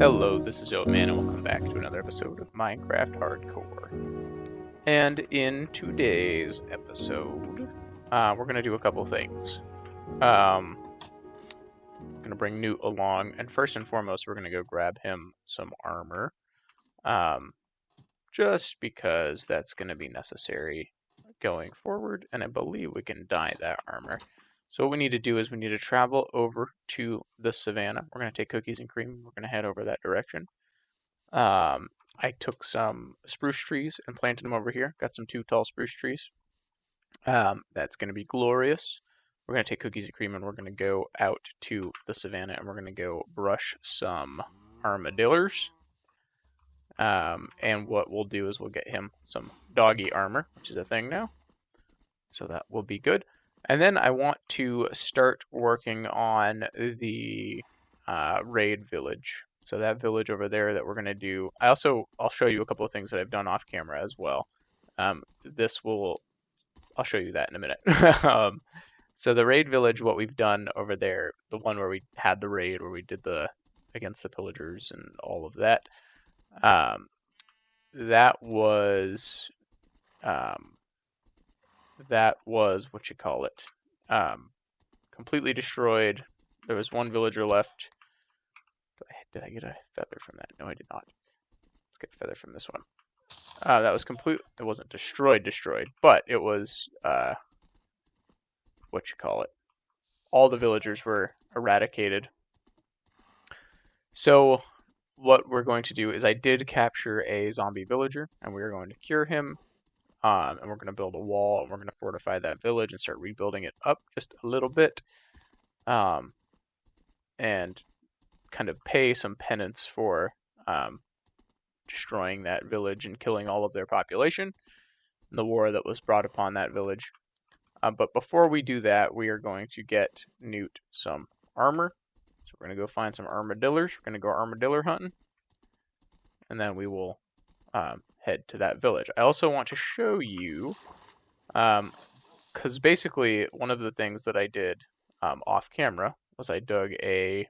Hello, this is Oatman, and welcome back to another episode of Minecraft Hardcore. And in today's episode, we're going to do a couple things. I'm going to bring Newt along, and first and foremost, we're going to go grab him some armor. Just because that's going to be necessary going forward, and I believe we can dye that armor. So what we need to do is we need to travel over to the savannah. We're going to take cookies and cream. We're going to head over that direction. I took some spruce trees and planted them over here. Got some 2 tall spruce trees. That's going to be glorious. We're going to take cookies and cream and we're going to go out to the savannah and we're going to go brush some armadillos. And what we'll do is we'll get him some doggy armor, which is a thing now. So that will be good. And then I want to start working on the raid village. So that village over there that we're going to do. I'll show you a couple of things that I've done off camera as well. I'll show you that in a minute. So the raid village, what we've done over there, the one where we had the raid, where we did against the pillagers and all of that. That was what you call it. Completely destroyed. There was one villager left. Did I get a feather from that? No, I did not. Let's get a feather from this one. That was complete. It wasn't destroyed, but it was what you call it. All the villagers were eradicated. So what we're going to do is I did capture a zombie villager, and we're going to cure him. And we're going to build a wall, and we're going to fortify that village and start rebuilding it up just a little bit. And kind of pay some penance for destroying that village and killing all of their population, and the war that was brought upon that village. But before we do that, we are going to get Newt some armor. So we're going to go find some armadillos. We're going to go armadillo hunting, and then we will head to that village. I also want to show you, because basically one of the things that I did off camera was I dug a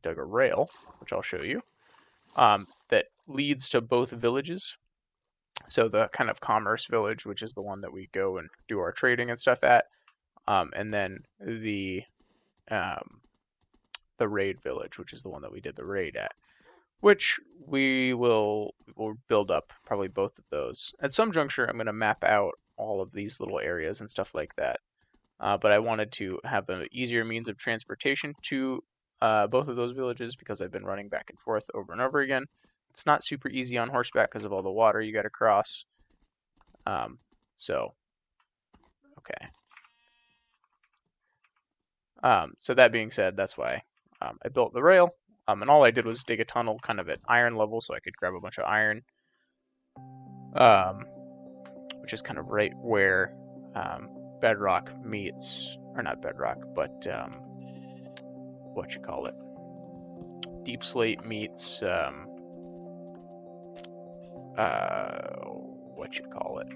rail, which I'll show you, that leads to both villages. So the kind of commerce village, which is the one that we go and do our trading and stuff at, and then the raid village, which is the one that we did the raid at, which we'll build up probably both of those. At some juncture, I'm going to map out all of these little areas and stuff like that. But I wanted to have an easier means of transportation to both of those villages because I've been running back and forth over and over again. It's not super easy on horseback because of all the water you got to cross. So that being said, that's why I built the rail. And all I did was dig a tunnel kind of at iron level so I could grab a bunch of iron. Which is kind of right where bedrock meets, or not bedrock, but what you call it, deep slate meets what you call it.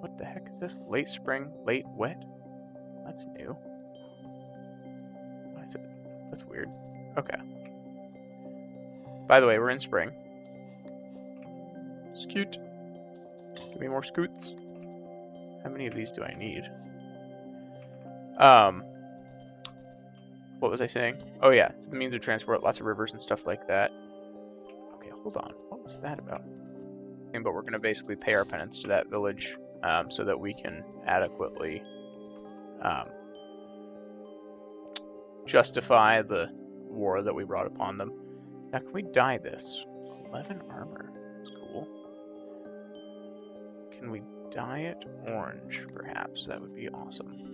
What the heck is this? Late spring, late wet? That's new. Why is it? That's weird. Okay. By the way, we're in spring. Scoot. Give me more scoots. How many of these do I need? What was I saying? Oh yeah, it's the means of transport, lots of rivers and stuff like that. Okay, hold on. What was that about? But we're going to basically pay our penance to that village so that we can adequately justify the war that we brought upon them. Now, can we dye this? 11 armor. That's cool. Can we dye it orange, perhaps? That would be awesome.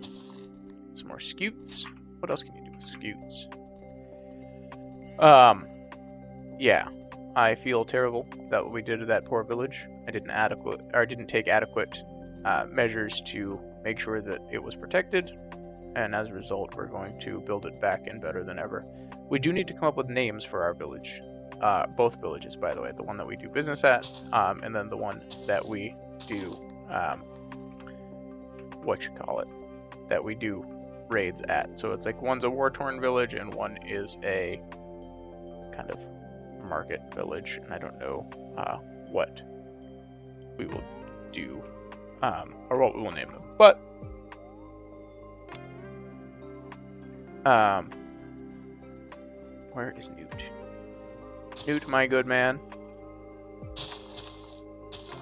Some more scutes. What else can you do with scutes? Yeah. I feel terrible about what we did to that poor village. I didn't take adequate measures to make sure that it was protected, and as a result, we're going to build it back in better than ever. We do need to come up with names for our village. Both villages, by the way. The one that we do business at, and then the one that we do, that we do raids at. So it's like one's a war-torn village and one is a kind of market village, and I don't know what we will do, or what we will name them. But where is Newt? Newt, my good man.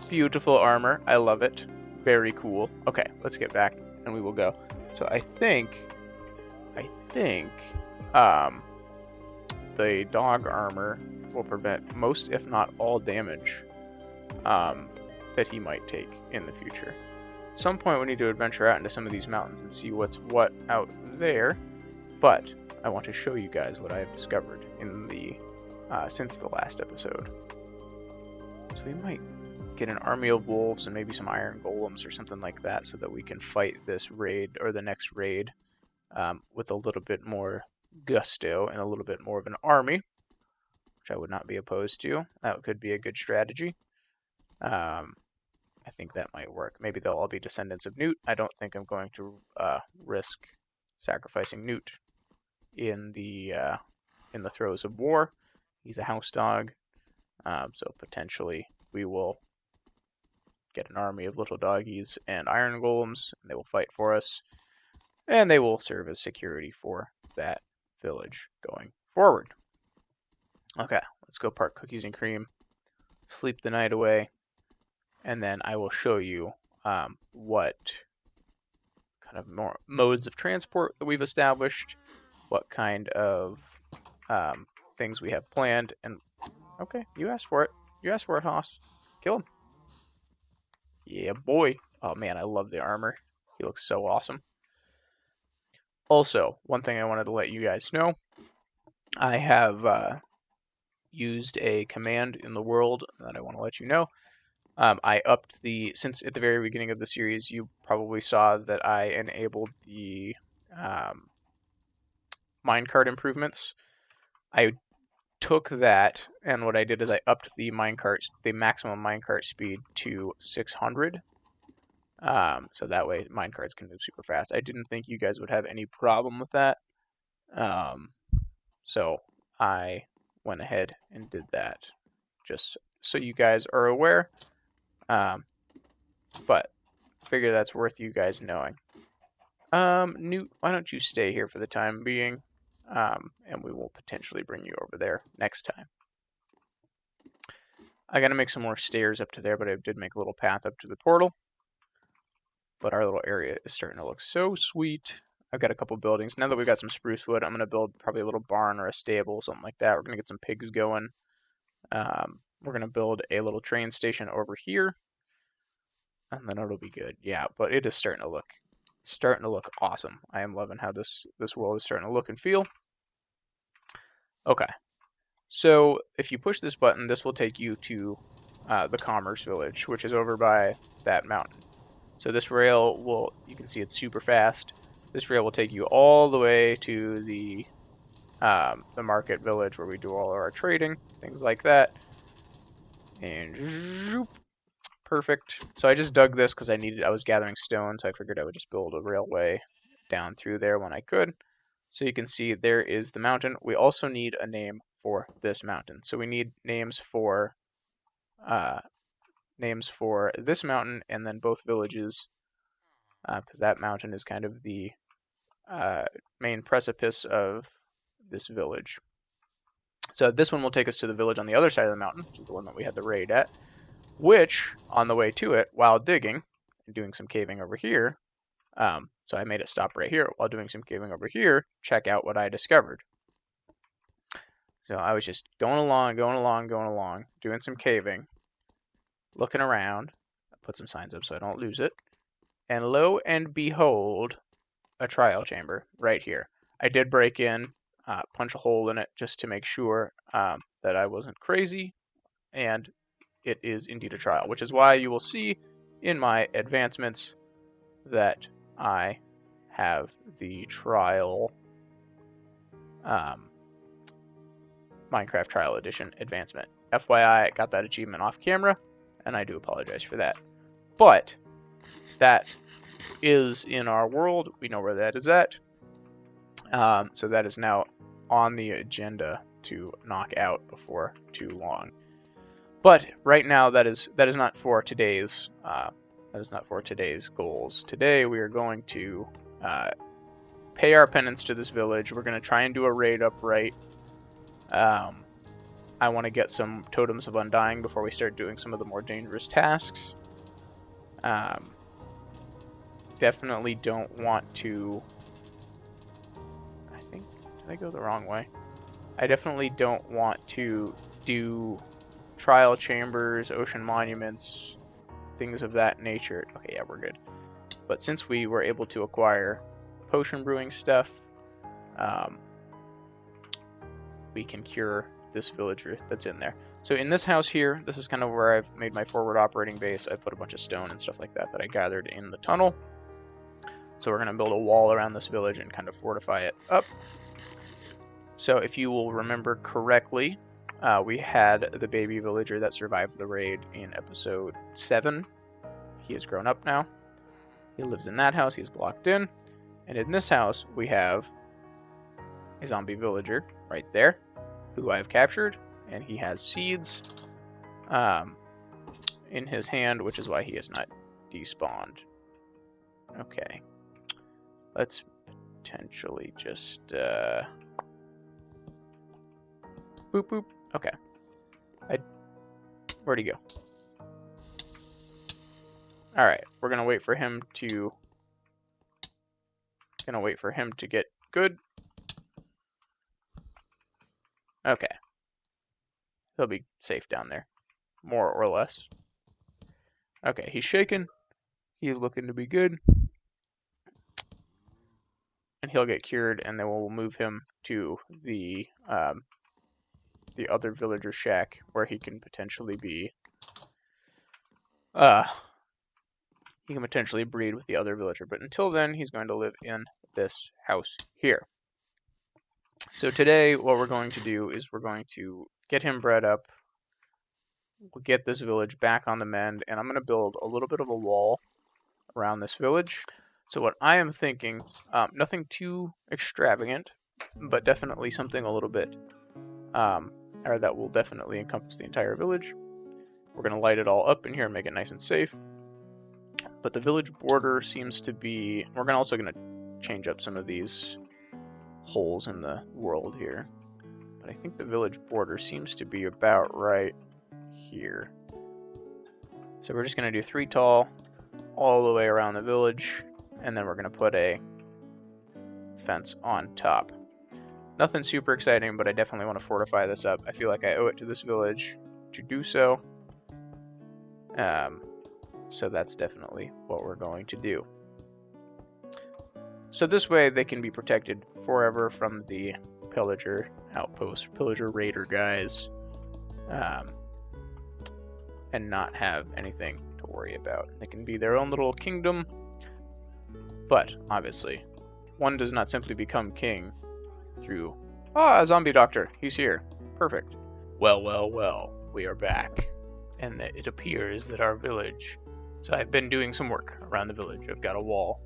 Beautiful armor. I love it. Very cool. Okay, let's get back and we will go. So I think the dog armor will prevent most, if not all, damage that he might take in the future. At some point we need to adventure out into some of these mountains and see what's what out there, but I want to show you guys what I have discovered in the since the last episode. So we might get an army of wolves and maybe some iron golems or something like that, so that we can fight this raid or the next raid with a little bit more gusto and a little bit more of an army, which I would not be opposed to. That could be a good strategy. I think that might work. Maybe they'll all be descendants of Newt. I don't think I'm going to risk sacrificing Newt in the throes of war. He's a house dog, so potentially we will get an army of little doggies and iron golems, and they will fight for us, and they will serve as security for that village going forward. Okay, let's go park Cookies and Cream, sleep the night away, and then I will show you what kind of more modes of transport that we've established, what kind of things we have planned, and okay, you asked for it. You asked for it, Haas. Kill him. Yeah, boy. Oh man, I love the armor. He looks so awesome. Also, one thing I wanted to let you guys know, I have used a command in the world that I want to let you know. I upped since at the very beginning of the series, you probably saw that I enabled the minecart improvements. I took that, and what I did is I upped the maximum minecart speed to 600. So that way minecarts can move super fast. I didn't think you guys would have any problem with that. So I went ahead and did that, just so you guys are aware. But figure that's worth you guys knowing. Newt, why don't you stay here for the time being? And we will potentially bring you over there next time. I gotta make some more stairs up to there, but I did make a little path up to the portal. But our little area is starting to look so sweet. I've got a couple buildings. Now that we've got some spruce wood, I'm gonna build probably a little barn or a stable, something like that. We're gonna get some pigs going. We're gonna build a little train station over here, and then it'll be good. Yeah, but it is starting to look awesome. I am loving how this world is starting to look and feel. Okay, so if you push this button, this will take you to the Commerce Village, which is over by that mountain. So this rail you can see it's super fast. This rail will take you all the way to the market village where we do all our trading, things like that. And zoop, perfect. So I just dug this because I was gathering stone, so I figured I would just build a railway down through there when I could. So you can see there is the mountain. We also need a name for this mountain. So we need names for this mountain and then both villages, because that mountain is kind of the main precipice of this village. So this one will take us to the village on the other side of the mountain, which is the one that we had the raid at, which, on the way to it, while digging and doing some caving over here, so I made it stop right here. While doing some caving over here, check out what I discovered. So I was just going along, doing some caving, looking around. I put some signs up so I don't lose it. And lo and behold, a trial chamber right here. I did break in, punch a hole in it just to make sure that I wasn't crazy, and it is indeed a trial, which is why you will see in my advancements that I have the trial Minecraft Trial Edition advancement. FYI, I got that achievement off camera, and I do apologize for that. But that is in our world. We know where that is at. So that is now on the agenda to knock out before too long. But right now, that is not for today's goals. Today we are going to pay our penance to this village. We're going to try and do a raid upright. I want to get some totems of undying before we start doing some of the more dangerous tasks. Definitely don't want to... did I go the wrong way? I definitely don't want to do trial chambers, ocean monuments, things of that nature. Okay, yeah, we're good. But since we were able to acquire potion brewing stuff, we can cure this villager that's in there. So in this house here, this is kind of where I've made my forward operating base. I put a bunch of stone and stuff like that I gathered in the tunnel. So we're going to build a wall around this village and kind of fortify it up. So if you will remember correctly, we had the baby villager that survived the raid in episode 7. He has grown up now. He lives in that house. He's blocked in. And in this house, we have a zombie villager right there, who I've captured. And he has seeds in his hand, which is why he is not despawned. Okay. Let's potentially just... boop, boop. Okay. Where'd he go? Alright, we're gonna wait for him to... get good. Okay. He'll be safe down there. More or less. Okay, he's shaking. He's looking to be good. And he'll get cured, and then we'll move him to the other villager shack, where he can potentially be... he can potentially breed with the other villager. But until then, he's going to live in this house here. So today, what we're going to do is we're going to get him bred up. We'll get this village back on the mend, and I'm going to build a little bit of a wall around this village. So what I am thinking, nothing too extravagant, but definitely something a little bit, or that will definitely encompass the entire village. We're going to light it all up in here and make it nice and safe. But the village border seems to be... We're also going to change up some of these holes in the world here. But I think the village border seems to be about right here. So we're just going to do 3 tall all the way around the village. And then we're going to put a fence on top. Nothing super exciting, but I definitely want to fortify this up. I feel like I owe it to this village to do so. So that's definitely what we're going to do. So this way they can be protected forever from the pillager outpost, pillager raider guys, and not have anything to worry about. They can be their own little kingdom, but obviously one does not simply become king through, a zombie doctor, he's here, perfect. Well, we are back, and it appears that our village... So I've been doing some work around the village. I've got a wall,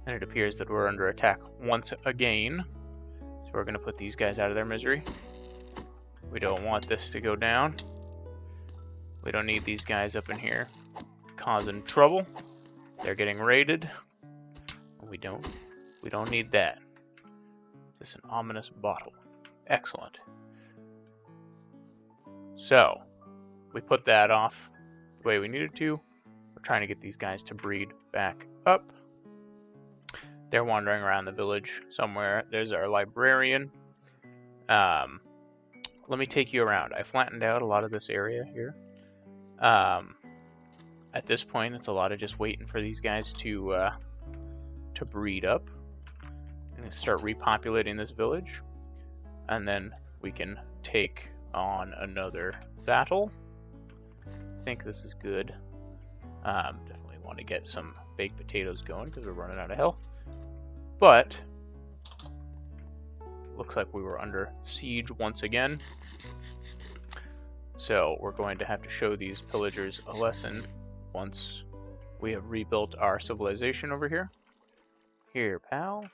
and it appears that we're under attack once again. So we're going to put these guys out of their misery. We don't want this to go down. We don't need these guys up in here causing trouble. They're getting raided. We don't need that. Is this an ominous bottle? Excellent. So we put that off the way we needed to. We're trying to get these guys to breed back up. They're wandering around the village somewhere. There's our librarian. Let me take you around. I flattened out a lot of this area here. At this point, it's a lot of just waiting for these guys to breed up and start repopulating this village, and then we can take on another battle. I think this is good. Definitely want to get some baked potatoes going because we're running out of health. But looks like we were under siege once again. So we're going to have to show these pillagers a lesson once we have rebuilt our civilization over here. Here, pal.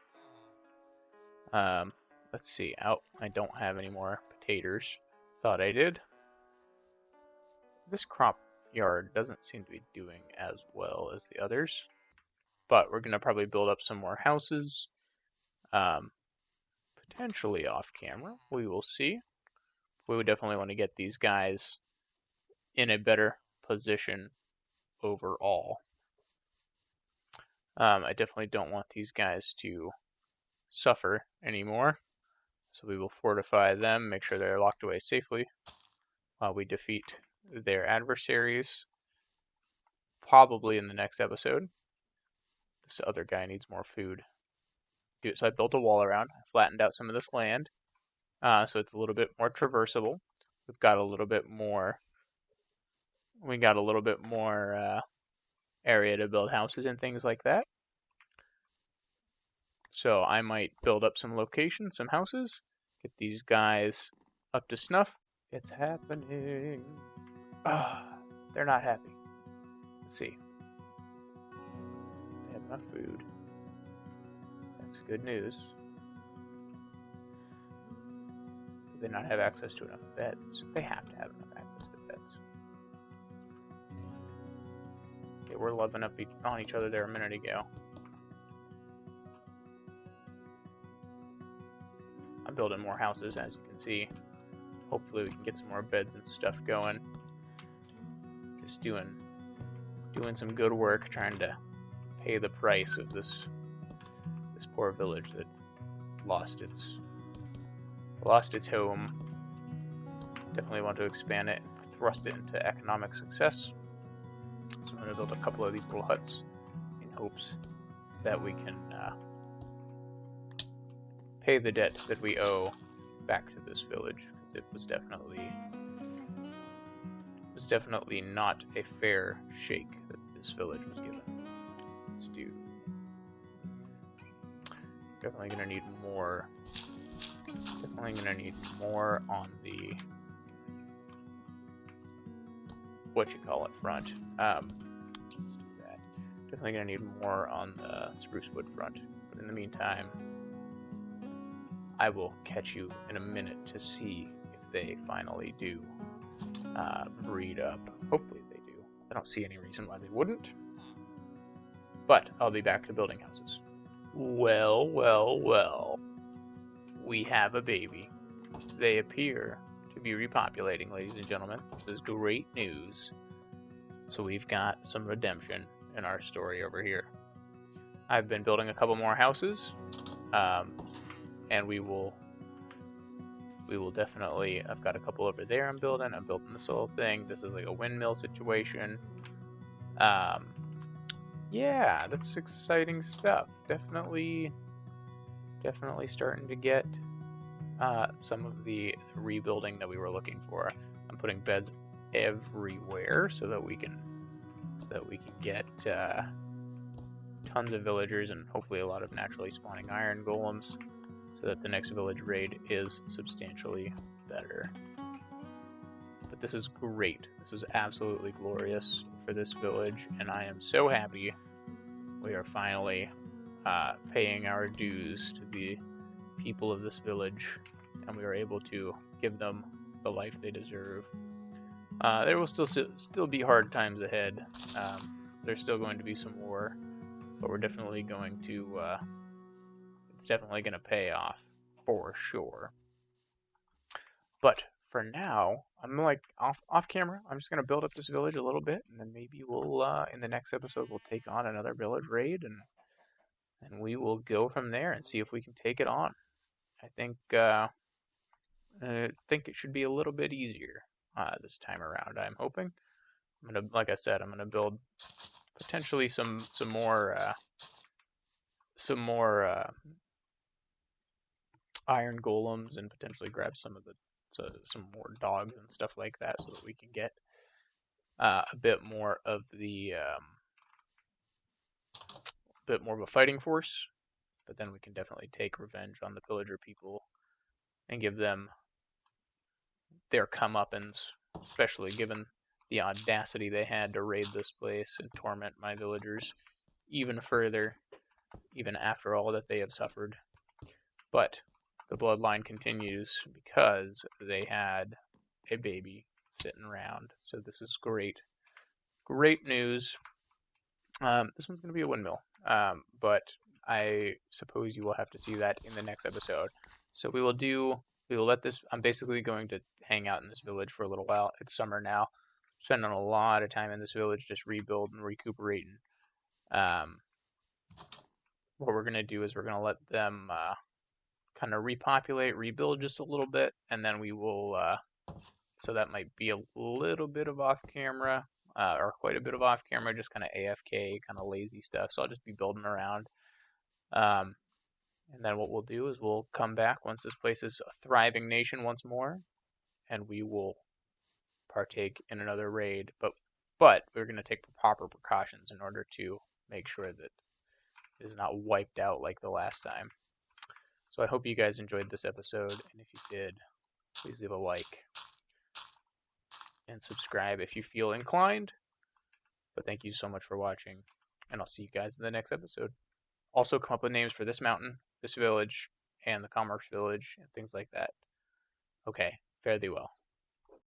Let's see. I don't have any more taters. Thought I did. This crop yard doesn't seem to be doing as well as the others, but we're going to probably build up some more houses, potentially off camera. We will see. We would definitely want to get these guys in a better position overall. I definitely don't want these guys to suffer anymore, so we will fortify them, make sure they're locked away safely while we defeat their adversaries, probably in the next episode. This other guy needs more food. So I built a wall around, I flattened out some of this land, so it's a little bit more traversable. We've got a little bit more. We got a little bit more area to build houses and things like that. So I might build up some locations, some houses, get these guys up to snuff. It's happening. They're not happy. Let's see. They have enough food. That's good news. Do they not have access to enough beds? They have to have enough access to beds. Okay, we're loving up on each other there a minute ago. I'm building more houses, as you can see. Hopefully we can get some more beds and stuff going. Just doing some good work, trying to pay the price of this poor village that lost its home. Definitely want to expand it, thrust it into economic success. So I'm going to build a couple of these little huts in hopes that we can pay the debt that we owe back to this village, because it was definitely not a fair shake that this village was given. Let's do. Definitely gonna need more. Definitely gonna need more on the front. Let's do that. Definitely gonna need more on the spruce wood front. But in the meantime, I will catch you in a minute to see if they finally do breed up. Hopefully they do. I don't see any reason why they wouldn't. But I'll be back to building houses. Well, well, well. We have a baby. They appear to be repopulating, ladies and gentlemen. This is great news. So we've got some redemption in our story over here. I've been building a couple more houses. And we will definitely, I've got a couple over there I'm building this whole thing. This is like a windmill situation. Yeah, that's exciting stuff. Definitely starting to get some of the rebuilding that we were looking for. I'm putting beds everywhere so that we can get tons of villagers and hopefully a lot of naturally spawning iron golems, so that the next village raid is substantially better. But this is great. This is absolutely glorious for this village, and I am so happy we are finally paying our dues to the people of this village, and we are able to give them the life they deserve. There will still be hard times ahead. There's still going to be some war, but we're definitely going to it's definitely going to pay off for sure. But for now, I'm like off camera. I'm just going to build up this village a little bit, and then maybe we'll in the next episode we'll take on another village raid, and we will go from there and see if we can take it on. I think it should be a little bit easier this time around. I'm hoping. Like I said, I'm gonna build potentially some more iron golems, and potentially grab some more dogs and stuff like that, so that we can get a bit more of a fighting force. But then we can definitely take revenge on the pillager people and give them their comeuppance, especially given the audacity they had to raid this place and torment my villagers even further, even after all that they have suffered. But the bloodline continues because they had a baby sitting around. So this is great. Great news. This one's going to be a windmill, but I suppose you will have to see that in the next episode. So we will let this, I'm basically going to hang out in this village for a little while. It's summer now. Spending a lot of time in this village just rebuilding, recuperating. What we're going to do is we're going to let them kind of repopulate, rebuild just a little bit, and then we will, so that might be a little bit of off camera, or quite a bit of off camera, just kind of AFK, kind of lazy stuff. So I'll just be building around. And then what we'll do is we'll come back once this place is a thriving nation once more, and we will partake in another raid. But we're going to take proper precautions in order to make sure that it is not wiped out like the last time. So I hope you guys enjoyed this episode, and if you did, please leave a like and subscribe if you feel inclined. But thank you so much for watching, and I'll see you guys in the next episode. Also come up with names for this mountain, this village, and the commerce village, and things like that. Okay, fare thee well.